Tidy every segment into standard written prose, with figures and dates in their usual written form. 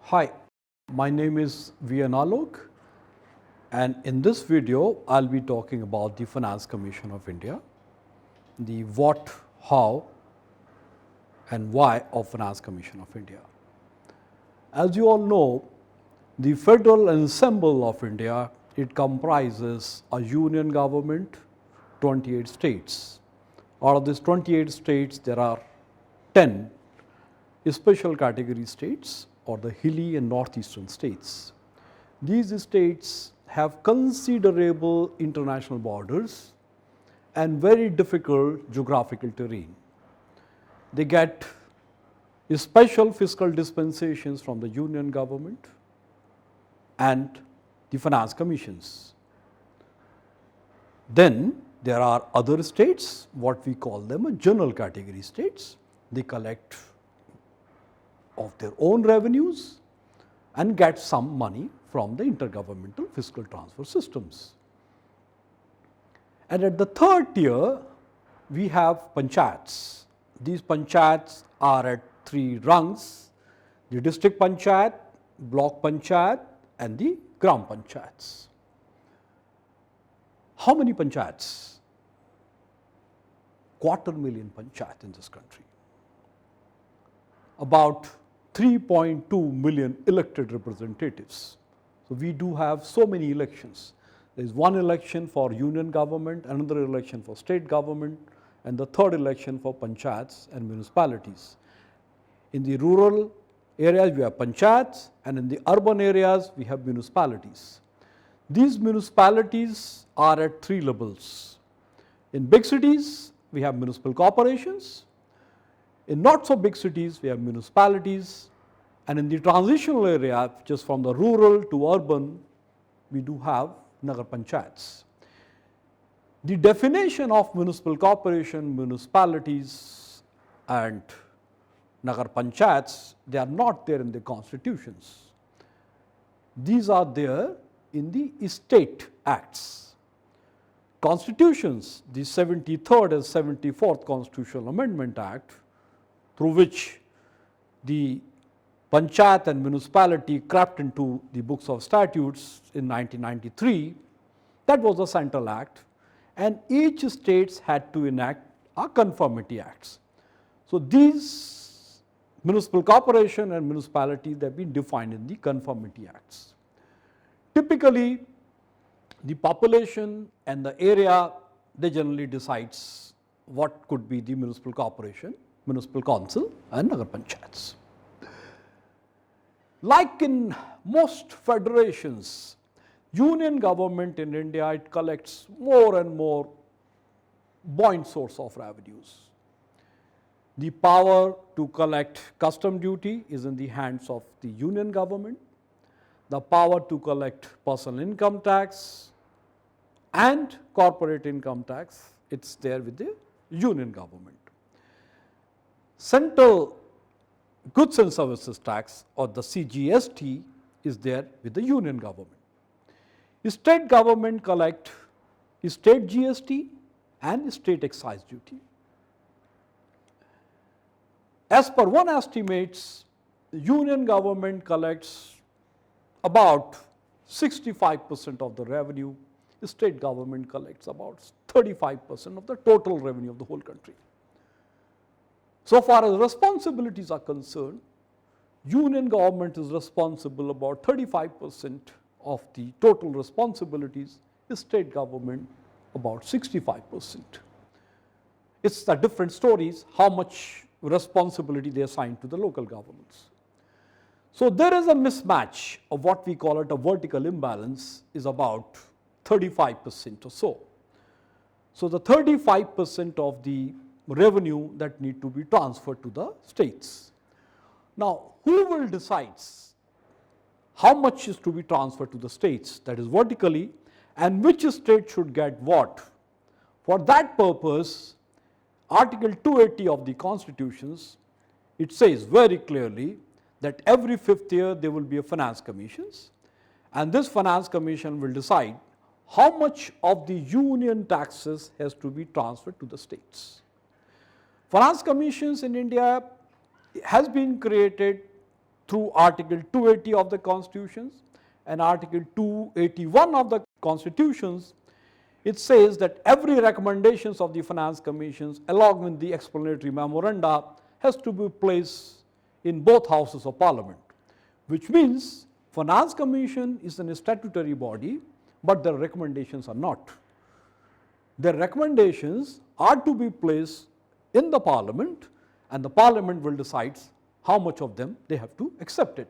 Hi, my name is NITI Aayog, and in this video I'll be talking about the Finance Commission of India, the what, how and why of Finance Commission of India. As you all know, the Federal Ensemble of India, it comprises a union government, 28 states. Out of these 28 states, there are 10 special category states or the hilly and northeastern states. These states have considerable international borders and very difficult geographical terrain. They get special fiscal dispensations from the union government and the finance commissions. Then there are other states, what we call them general category states. They collect of their own revenues and get some money from the intergovernmental fiscal transfer systems. And at the third tier, we have panchayats. These panchayats are at three rungs: the district panchayat, block panchayat and the gram panchayats. How many panchayats? 250,000 panchayats in this country. About 3.2 million elected representatives. So we do have so many elections. There is one election for union government, another election for state government, and the third election for panchayats and municipalities. In the rural areas, we have panchayats, and in the urban areas, we have municipalities. These municipalities are at three levels. In big cities, we have municipal corporations. In not so big cities, we have municipalities, and in the transitional area, just from the rural to urban, we do have nagar panchayats. The definition of municipal corporation, municipalities and nagar panchayats, they are not there in the constitutions. These are there in the state acts. Constitutions, the 73rd and 74th Constitutional Amendment Act, through which the panchayat and municipality crept into the books of statutes in 1993, that was a central act, and each state had to enact a conformity acts. So these municipal corporation and municipality, they have been defined in the conformity acts. Typically, the population and the area, they generally decides what could be the municipal corporation, municipal council and nagar panchayats. Like in most federations, union government in India, it collects more and more buoyant source of revenues. The power to collect custom duty is in the hands of the union government. The power to collect personal income tax and corporate income tax, it's there with the union government. Central Goods and Services Tax, or the CGST, is there with the union government. State government collect state GST and state excise duty. As per one estimates, the union government collects about 65% of the revenue. The state government collects about 35% of the total revenue of the whole country. So far as responsibilities are concerned, union government is responsible about 35% of the total responsibilities, the state government about 65%. It's the different stories, how much responsibility they assign to the local governments. So there is a mismatch of what we call it a vertical imbalance is about 35% or so. So the 35% of the revenue that need to be transferred to the states. Now, who will decide how much is to be transferred to the states, that is vertically, and which state should get what? For that purpose, Article 280 of the Constitutions, it says very clearly that every 5th year there will be a finance commissions, and this finance commission will decide how much of the union taxes has to be transferred to the states. Finance commissions in India has been created through Article 280 of the Constitutions and Article 281 of the Constitutions, it says that every recommendations of the Finance Commissions along with the explanatory memoranda has to be placed in both houses of Parliament, which means Finance Commission is a statutory body, but their recommendations are not. Their recommendations are to be placed in the Parliament, and the Parliament will decide how much of them they have to accept it.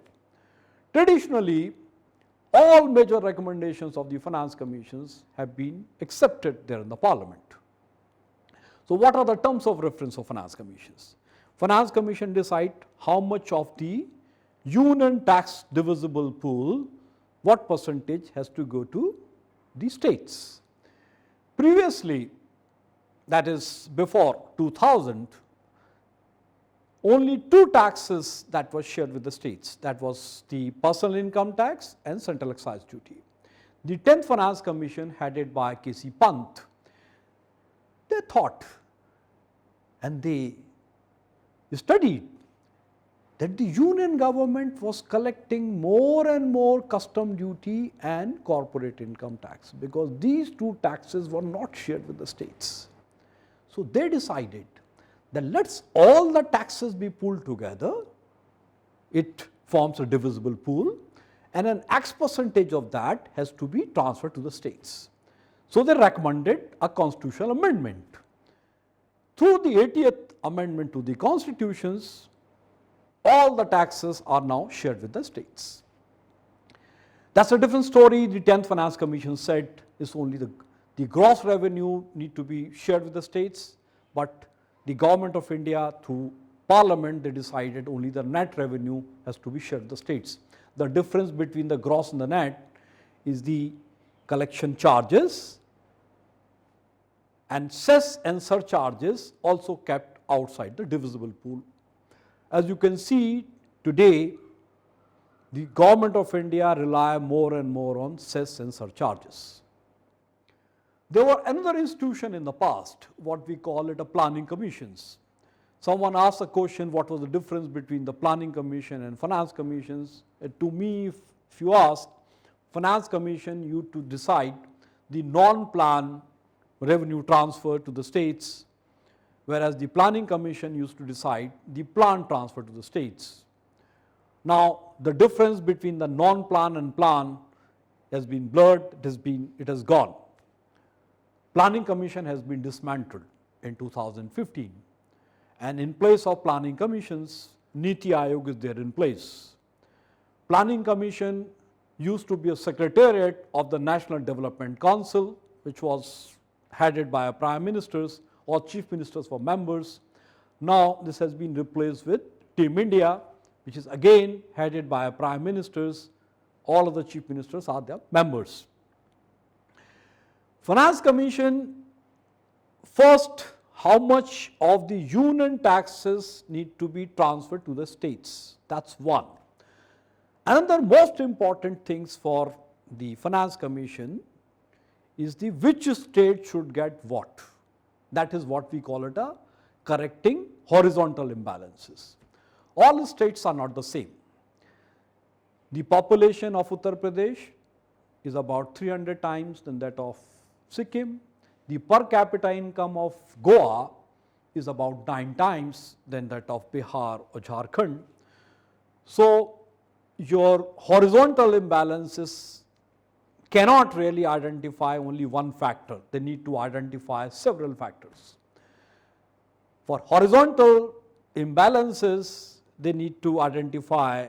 Traditionally, all major recommendations of the Finance Commissions have been accepted there in the Parliament. So what are the terms of reference of Finance Commissions? Finance Commission decide how much of the union tax divisible pool, what percentage has to go to the states. Previously, that is before 2000, only two taxes that were shared with the states, that was the personal income tax and central excise duty. The 10th Finance Commission, headed by K.C. Pant, they thought and they studied that the union government was collecting more and more custom duty and corporate income tax, because these two taxes were not shared with the states. So they decided that let's all the taxes be pooled together, it forms a divisible pool, and an X percentage of that has to be transferred to the states. So they recommended a constitutional amendment. Through the 80th amendment to the constitutions, all the taxes are now shared with the states. That's a different story. The 10th Finance Commission said is only the gross revenue need to be shared with the states, but the government of India through Parliament, they decided only the net revenue has to be shared with the states. The difference between the gross and the net is the collection charges, and cess and surcharges also kept outside the divisible pool. As you can see today, the government of India rely more and more on cess and surcharges. There were another institution in the past, what we call it a planning commissions. Someone asked a question, what was the difference between the planning commission and finance commissions? To me, if you ask, finance commission used to decide the non-plan revenue transfer to the states, whereas the planning commission used to decide the plan transfer to the states. Now, the difference between the non-plan and plan has been blurred, it has gone. Planning commission has been dismantled in 2015, and in place of planning commissions, NITI Aayog is there in place. Planning commission used to be a secretariat of the National Development Council, which was headed by prime ministers or chief ministers for members. Now this has been replaced with Team India, which is again headed by prime ministers. All of the chief ministers are their members. Finance Commission, first, how much of the union taxes need to be transferred to the states? That's one. Another most important things for the Finance Commission is the which state should get what. That is what we call it a correcting horizontal imbalances. All states are not the same. The population of Uttar Pradesh is about 300 times than that of Sikkim. The per capita income of Goa is about 9 times than that of Bihar or Jharkhand. So your horizontal imbalances cannot really identify only one factor. They need to identify several factors. For horizontal imbalances, they need to identify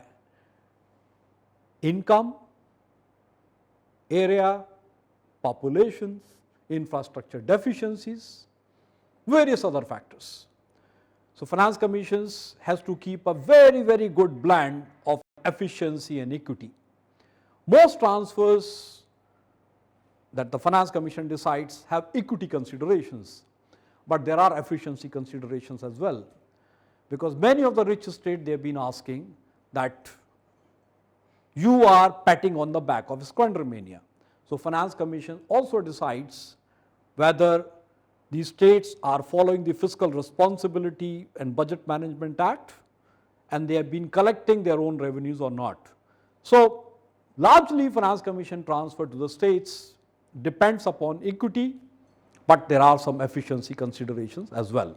income, area, populations, infrastructure deficiencies, various other factors. So Finance Commissions has to keep a very, very good blend of efficiency and equity. Most transfers that the Finance Commission decides have equity considerations, but there are efficiency considerations as well, because many of the rich states, they have been asking that you are patting on the back of squander mania. So Finance Commission also decides whether these states are following the Fiscal Responsibility and Budget Management Act and they have been collecting their own revenues or not. So, largely Finance Commission transfer to the states depends upon equity, but there are some efficiency considerations as well.